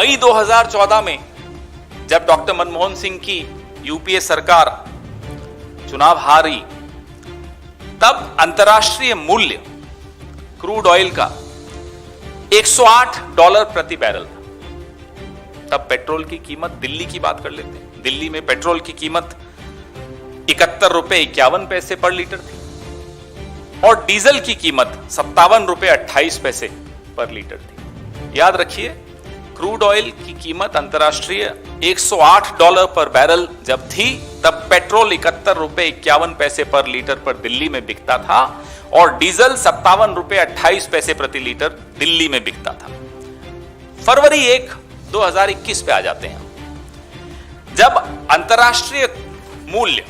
मई 2014 में जब डॉक्टर मनमोहन सिंह की यूपीए सरकार चुनाव हारी, तब अंतर्राष्ट्रीय मूल्य क्रूड ऑयल का $108 प्रति बैरल था। तब पेट्रोल की कीमत, दिल्ली की बात कर लेते हैं, दिल्ली में पेट्रोल की कीमत ₹71.51 पर लीटर थी और डीजल की कीमत ₹57.28 पर लीटर थी। याद रखिए, क्रूड ऑयल की कीमत अंतर्राष्ट्रीय $108 पर बैरल जब थी, तब पेट्रोल ₹71.51 पर लीटर पर दिल्ली में बिकता था और डीजल ₹57.28 प्रति लीटर दिल्ली में बिकता था। फरवरी 1, 2021 पे आ जाते हैं, जब अंतर्राष्ट्रीय मूल्य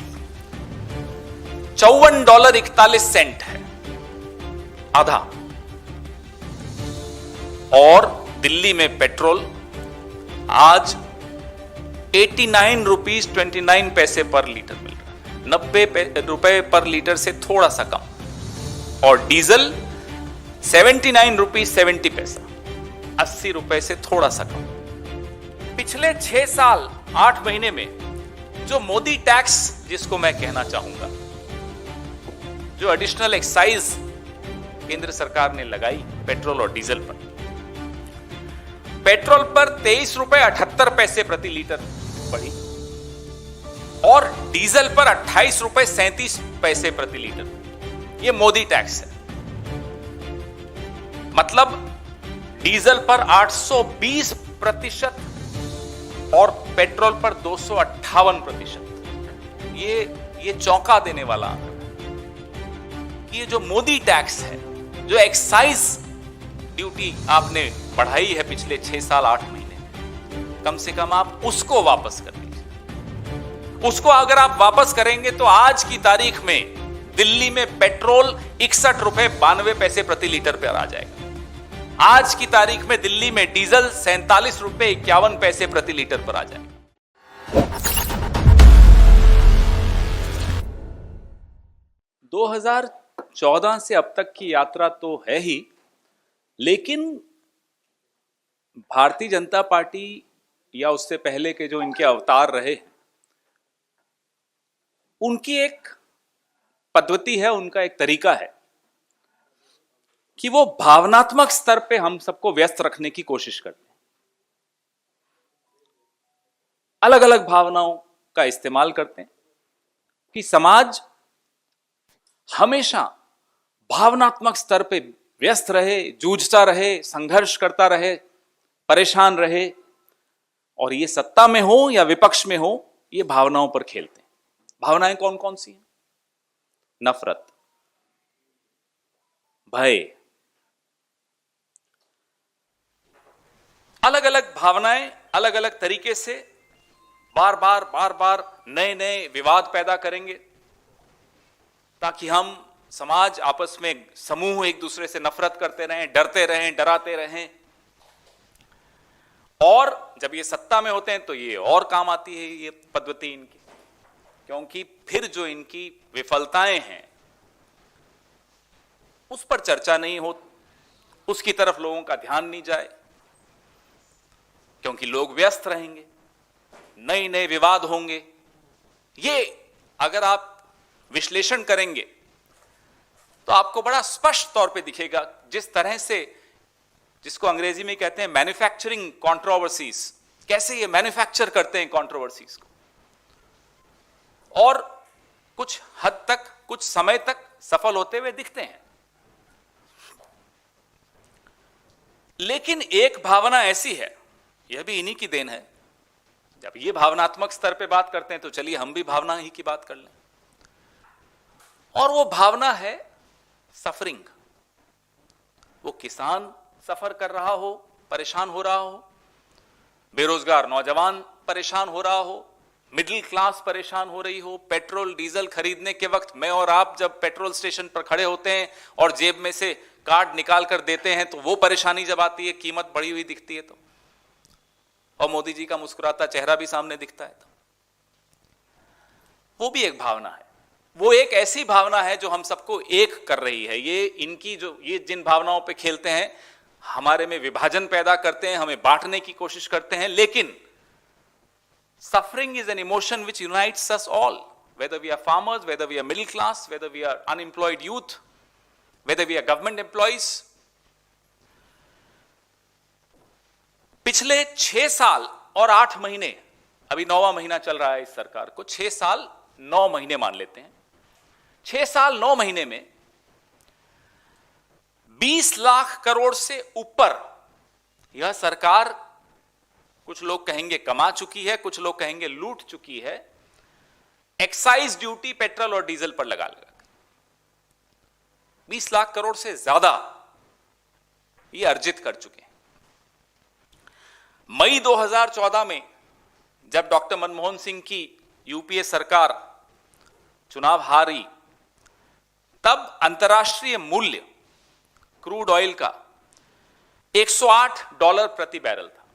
$54.41 है, आधा, और दिल्ली में पेट्रोल आज ₹89.29 पर लीटर मिल रहा है, ₹90 पर लीटर से थोड़ा सा कम, और डीजल ₹79.70, ₹80 से थोड़ा सा कम। पिछले 6 साल 8 महीने में जो मोदी टैक्स, जिसको मैं कहना चाहूंगा, जो एडिशनल एक्साइज केंद्र सरकार ने लगाई पेट्रोल और डीजल पर, पेट्रोल पर ₹23.78 प्रति लीटर बढ़ी और डीजल पर ₹28.37 प्रति लीटर। यह मोदी टैक्स है। मतलब डीजल पर 820% और पेट्रोल पर 258%। ये चौंका देने वाला आंकड़ा कि ये जो मोदी टैक्स है, जो एक्साइज ड्यूटी आपने बढ़ाई है पिछले 6 साल 8 महीने, कम से कम आप उसको वापस कर दीजिए। उसको अगर आप वापस करेंगे तो आज की तारीख में दिल्ली में पेट्रोल ₹61.92 प्रति लीटर पर आ जाएगा। आज की तारीख में दिल्ली में डीजल ₹47.51 प्रति लीटर पर आ जाएगा। 2014 से अब तक की यात्रा तो है ही, लेकिन भारतीय जनता पार्टी या उससे पहले के जो इनके अवतार रहे, उनकी एक पद्धति है, उनका एक तरीका है कि वो भावनात्मक स्तर पे हम सबको व्यस्त रखने की कोशिश करते हैं। अलग अलग भावनाओं का इस्तेमाल करते हैं कि समाज हमेशा भावनात्मक स्तर पे व्यस्त रहे, जूझता रहे, संघर्ष करता रहे, परेशान रहे, और ये सत्ता में हो या विपक्ष में हो, ये भावनाओं पर खेलते हैं। भावनाएं कौन कौन सी हैं? नफरत, भय, अलग अलग भावनाएं अलग अलग तरीके से बार बार नए नए विवाद पैदा करेंगे ताकि हम समाज आपस में, समूह एक दूसरे से नफरत करते रहें, डरते रहें, डराते रहें। और जब ये सत्ता में होते हैं तो ये और काम आती है ये पद्धति इनकी, क्योंकि फिर जो इनकी विफलताएं हैं उस पर चर्चा नहीं हो, उसकी तरफ लोगों का ध्यान नहीं जाए, क्योंकि लोग व्यस्त रहेंगे, नए नए विवाद होंगे। ये अगर आप विश्लेषण करेंगे तो आपको बड़ा स्पष्ट तौर पे दिखेगा, जिस तरह से, जिसको अंग्रेजी में कहते हैं मैन्युफैक्चरिंग कंट्रोवर्सीज, कैसे ये मैन्युफैक्चर करते हैं कंट्रोवर्सीज को, और कुछ हद तक, कुछ समय तक सफल होते हुए दिखते हैं। लेकिन एक भावना ऐसी है, यह भी इन्हीं की देन है। जब ये भावनात्मक स्तर पे बात करते हैं तो चलिए हम भी भावना ही की बात कर लें, और वो भावना है सफरिंग। वो किसान सफर कर रहा हो, परेशान हो रहा हो, बेरोजगार नौजवान परेशान हो रहा हो, मिडिल क्लास परेशान हो रही हो। पेट्रोल डीजल खरीदने के वक्त मैं और आप जब पेट्रोल स्टेशन पर खड़े होते हैं और जेब में से कार्ड निकाल कर देते हैं तो वो परेशानी जब आती है, कीमत बढ़ी हुई दिखती है तो, और मोदी जी का मुस्कुराता चेहरा भी सामने दिखता है तो, वो भी एक भावना है। वो एक ऐसी भावना है जो हम सबको एक कर रही है। ये इनकी जो, ये जिन भावनाओं पे खेलते हैं हमारे में विभाजन पैदा करते हैं, हमें बांटने की कोशिश करते हैं। लेकिन suffering is an emotion which unites us all, whether we are farmers, whether we are middle class, whether we are unemployed youth, whether we are government employees. पिछले 6 साल और 8 महीने, अभी 9वां महीना चल रहा है इस सरकार को, 6 साल 9 महीने मान लेते हैं, 6 साल 9 महीने में 20 लाख करोड़ से ऊपर यह सरकार, कुछ लोग कहेंगे कमा चुकी है, कुछ लोग कहेंगे लूट चुकी है, एक्साइज ड्यूटी पेट्रोल और डीजल पर लगा 20 लाख करोड़ से ज्यादा ये अर्जित कर चुके हैं। मई 2014 में जब डॉक्टर मनमोहन सिंह की यूपीए सरकार चुनाव हारी, तब अंतर्राष्ट्रीय मूल्य क्रूड ऑयल का $108 प्रति बैरल था।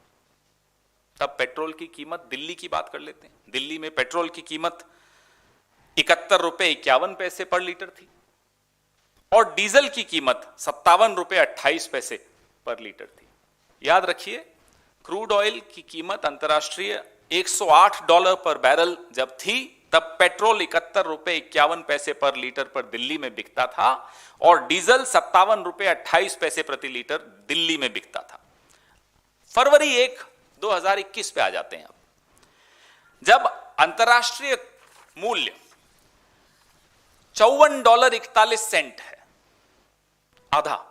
तब पेट्रोल की कीमत, दिल्ली की बात कर लेते हैं, दिल्ली में पेट्रोल की कीमत 71 रुपए 51 पैसे पर लीटर थी और डीजल की कीमत 57 रुपए 28 पैसे पर लीटर थी। याद रखिए, क्रूड ऑयल की कीमत अंतर्राष्ट्रीय $108 पर बैरल जब थी, तब पेट्रोल 71 रुपए 51 पैसे पर लीटर पर दिल्ली में बिकता था और डीजल 57 रुपए 28 पैसे प्रति लीटर दिल्ली में बिकता था। फरवरी 1, 2021 पे आ जाते हैं। अब जब अंतर्राष्ट्रीय मूल्य $54.41 है, आधा,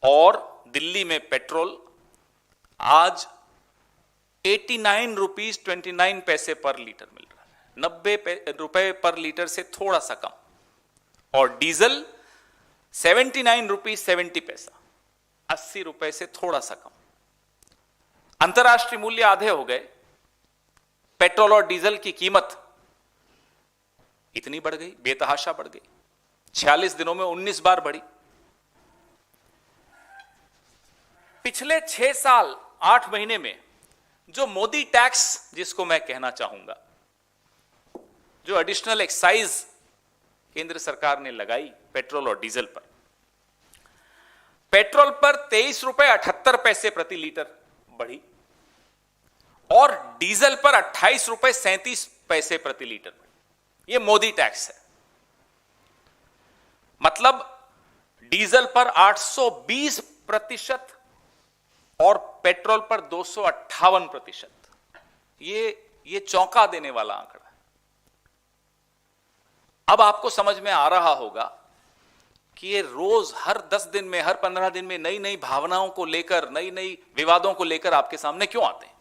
और दिल्ली में पेट्रोल आज 89 रुपीज 29 पैसे पर लीटर मिल रहा है, 90 रुपए पर लीटर से थोड़ा सा कम, और डीजल 79 रुपीज 70 पैसा, 80 रुपए से थोड़ा सा कम। अंतर्राष्ट्रीय मूल्य आधे हो गए, पेट्रोल और डीजल की कीमत इतनी बढ़ गई, बेतहाशा बढ़ गई, 46 दिनों में 19 बार बढ़ी। पिछले 6 साल 8 महीने में जो मोदी टैक्स, जिसको मैं कहना चाहूंगा, जो एडिशनल एक्साइज केंद्र सरकार ने लगाई पेट्रोल और डीजल पर, पेट्रोल पर 23 रुपए 78 पैसे प्रति लीटर बढ़ी और डीजल पर 28 रुपए 37 पैसे प्रति लीटर बढ़ी। यह मोदी टैक्स है। मतलब डीजल पर 820% और पेट्रोल पर 258%। ये चौंका देने वाला आंकड़ा है। अब आपको समझ में आ रहा होगा कि ये रोज हर 10 दिन में, हर 15 दिन में नई नई भावनाओं को लेकर, नई नई विवादों को लेकर आपके सामने क्यों आते हैं।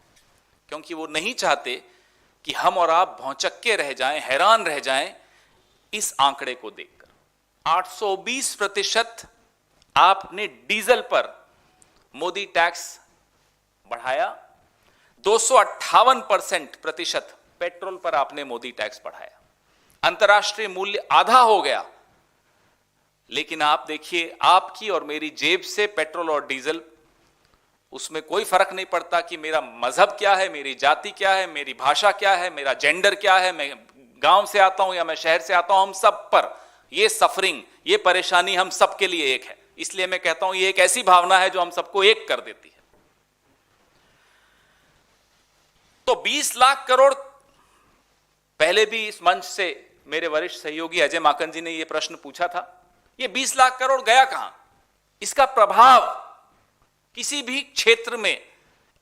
क्योंकि वो नहीं चाहते कि हम और आप भौचक्के रह जाएं, हैरान रह जाएं इस आंकड़े को देखकर। 820% आपने डीजल पर मोदी टैक्स बढ़ाया, 258% पेट्रोल पर आपने मोदी टैक्स बढ़ाया। अंतर्राष्ट्रीय मूल्य आधा हो गया, लेकिन आप देखिए, आपकी और मेरी जेब से पेट्रोल और डीजल, उसमें कोई फर्क नहीं पड़ता कि मेरा मजहब क्या है, मेरी जाति क्या है, मेरी भाषा क्या है, मेरा जेंडर क्या है, मैं गांव से आता हूं या मैं शहर से आता हूं, हम सब पर ये सफरिंग, ये परेशानी हम सबके लिए एक है। इसलिए मैं कहता हूं ये एक ऐसी भावना है जो हम सबको एक कर देती है। तो 20 लाख करोड़, पहले भी इस मंच से मेरे वरिष्ठ सहयोगी अजय माकन जी ने यह प्रश्न पूछा था, ये 20 लाख करोड़ गया कहां? इसका प्रभाव किसी भी क्षेत्र में,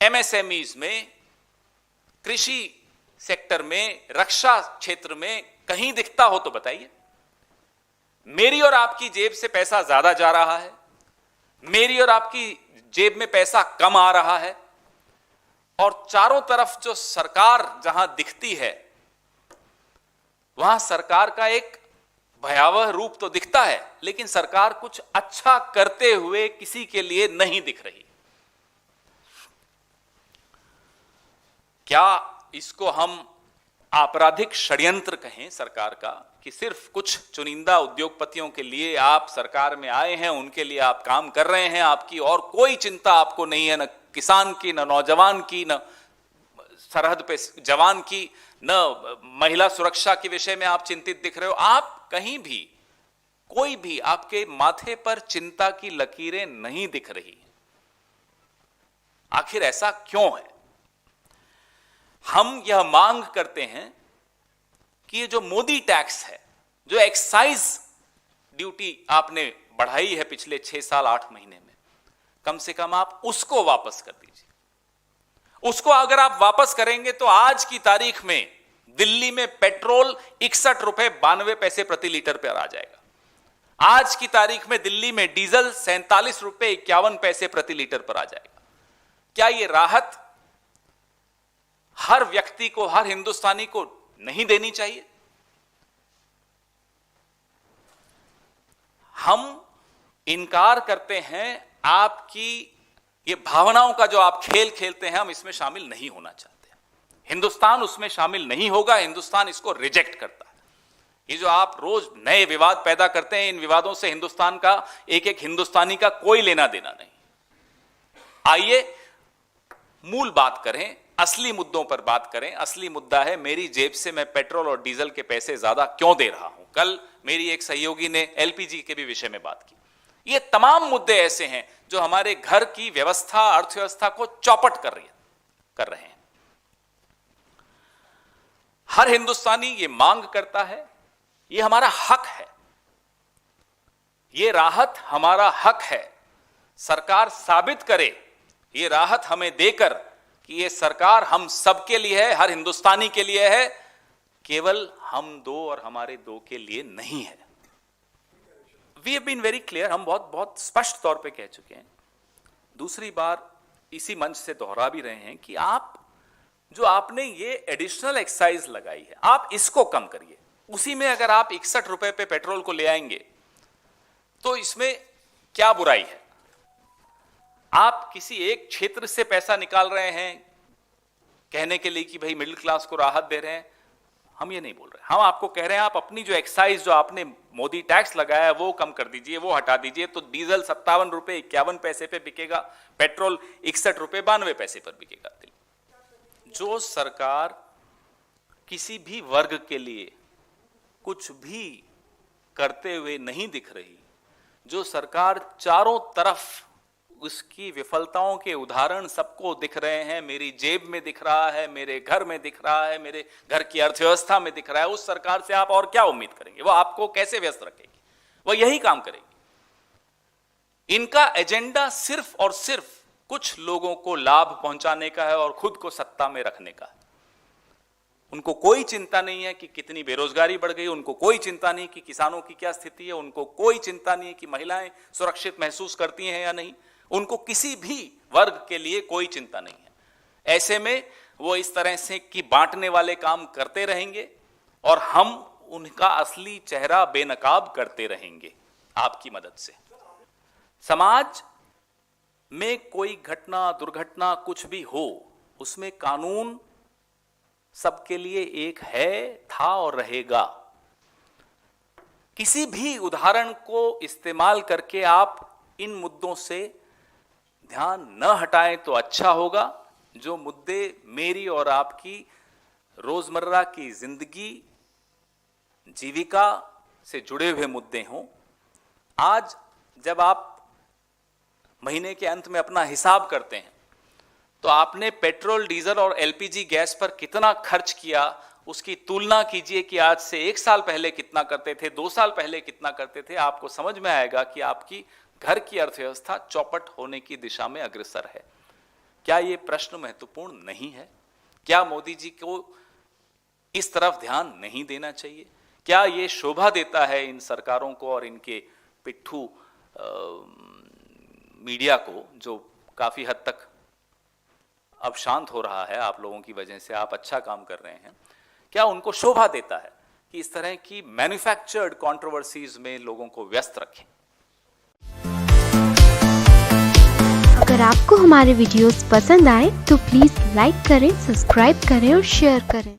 एमएसएमईज में, कृषि सेक्टर में, रक्षा क्षेत्र में कहीं दिखता हो तो बताइए। मेरी और आपकी जेब से पैसा ज्यादा जा रहा है, मेरी और आपकी जेब में पैसा कम आ रहा है, और चारों तरफ जो सरकार जहां दिखती है वहां सरकार का एक भयावह रूप तो दिखता है, लेकिन सरकार कुछ अच्छा करते हुए किसी के लिए नहीं दिख रही। क्या इसको हम आपराधिक षड्यंत्र कहें सरकार का, कि सिर्फ कुछ चुनिंदा उद्योगपतियों के लिए आप सरकार में आए हैं, उनके लिए आप काम कर रहे हैं, आपकी और कोई चिंता आपको नहीं है, न किसान की, न नौजवान की, न सरहद पे जवान की, न महिला सुरक्षा के विषय में आप चिंतित दिख रहे हो। आप कहीं भी कोई भी आपके माथे पर चिंता की लकीरें नहीं दिख रही। आखिर ऐसा क्यों है? हम यह मांग करते हैं कि ये जो मोदी टैक्स है, जो एक्साइज ड्यूटी आपने बढ़ाई है पिछले 6 साल 8 महीने में, कम से कम आप उसको वापस कर दीजिए। उसको अगर आप वापस करेंगे तो आज की तारीख में दिल्ली में पेट्रोल 61 रुपए 92 पैसे प्रति लीटर पर आ जाएगा। आज की तारीख में दिल्ली में डीजल 47 रुपए 51 पैसे प्रति लीटर पर आ जाएगा। क्या यह राहत हर व्यक्ति को, हर हिंदुस्तानी को नहीं देनी चाहिए? हम इनकार करते हैं आपकी ये भावनाओं का जो आप खेल खेलते हैं, हम इसमें शामिल नहीं होना चाहते। हिंदुस्तान उसमें शामिल नहीं होगा, हिंदुस्तान इसको रिजेक्ट करता है। ये जो आप रोज नए विवाद पैदा करते हैं, इन विवादों से हिंदुस्तान का एक एक हिंदुस्तानी का कोई लेना देना नहीं। आइए मूल बात करें, असली मुद्दों पर बात करें। असली मुद्दा है मेरी जेब से मैं पेट्रोल और डीजल के पैसे ज्यादा क्यों दे रहा हूं। कल मेरी एक सहयोगी ने एलपीजी के भी विषय में बात की। ये तमाम मुद्दे ऐसे हैं जो हमारे घर की व्यवस्था, अर्थव्यवस्था को चौपट कर रहे हैं। हर हिंदुस्तानी ये मांग करता है, ये हमारा हक है, ये राहत हमारा हक है। सरकार साबित करे ये राहत हमें देकर कि ये सरकार हम सबके लिए है, हर हिंदुस्तानी के लिए है, केवल हम दो और हमारे दो के लिए नहीं है। We have been very clear, हम बहुत स्पष्ट तौर पे कह चुके हैं। दूसरी बार इसी मंच से दोहरा भी रहे हैं कि आप जो आपने ये एडिशनल एक्साइज लगाई है, आप इसको कम करिए। उसी में अगर आप 61 रुपए पे पेट्रोल को ले आएंगे तो इसमें क्या बुराई है? आप किसी एक क्षेत्र से पैसा निकाल रहे हैं कहने के लिए कि भाई मिडिल क्लास को राहत दे रहे हैं, हम ये नहीं बोल रहे। हम आपको कह रहे हैं आप अपनी जो एक्साइज, जो आपने मोदी टैक्स लगाया है वो कम कर दीजिए, वो हटा दीजिए। तो डीजल 57 रुपए 51 पैसे पे बिकेगा, पेट्रोल 61 रुपए 92 पैसे पर बिकेगा। जो सरकार किसी भी वर्ग के लिए कुछ भी करते हुए नहीं दिख रही, जो सरकार चारों तरफ उसकी विफलताओं के उदाहरण सबको दिख रहे हैं, मेरी जेब में दिख रहा है, मेरे घर में दिख रहा है, मेरे घर की अर्थव्यवस्था में दिख रहा है, उस सरकार से आप और क्या उम्मीद करेंगे? वो आपको कैसे व्यस्त रखेगी? वो यही काम करेगी। इनका एजेंडा सिर्फ और सिर्फ कुछ लोगों को लाभ पहुंचाने का है और खुद को सत्ता में रखने का है। उनको कोई चिंता नहीं है कि कितनी बेरोजगारी बढ़ गई, उनको कोई चिंता नहीं कि किसानों की क्या स्थिति है, उनको कोई चिंता नहीं है कि महिलाएं सुरक्षित महसूस करती हैं या नहीं। उनको किसी भी वर्ग के लिए कोई चिंता नहीं है। ऐसे में वो इस तरह से कि बांटने वाले काम करते रहेंगे और हम उनका असली चेहरा बेनकाब करते रहेंगे आपकी मदद से। समाज में कोई घटना, दुर्घटना कुछ भी हो, उसमें कानून सबके लिए एक है, था और रहेगा। किसी भी उदाहरण को इस्तेमाल करके आप इन मुद्दों से ध्यान न हटाएं तो अच्छा होगा। जो मुद्दे मेरी और आपकी रोजमर्रा की जिंदगी, जीविका से जुड़े हुए मुद्दे हों। आज जब आप महीने के अंत में अपना हिसाब करते हैं तो आपने पेट्रोल, डीजल और एलपीजी गैस पर कितना खर्च किया, उसकी तुलना कीजिए कि आज से 1 साल पहले कितना करते थे, 2 साल पहले कितना करते थे। आपको समझ में आएगा कि आपकी घर की अर्थव्यवस्था चौपट होने की दिशा में अग्रसर है। क्या यह प्रश्न महत्वपूर्ण नहीं है? क्या मोदी जी को इस तरफ ध्यान नहीं देना चाहिए? क्या यह शोभा देता है इन सरकारों को और इनके पिट्ठू मीडिया को, जो काफी हद तक अब शांत हो रहा है आप लोगों की वजह से, आप अच्छा काम कर रहे हैं? क्या उनको शोभा देता है कि इस तरह की मैन्युफैक्चर्ड कंट्रोवर्सीज में लोगों को व्यस्त रखें? अगर आपको हमारे वीडियोस पसंद आए तो प्लीज लाइक करें, सब्सक्राइब करें और शेयर करें।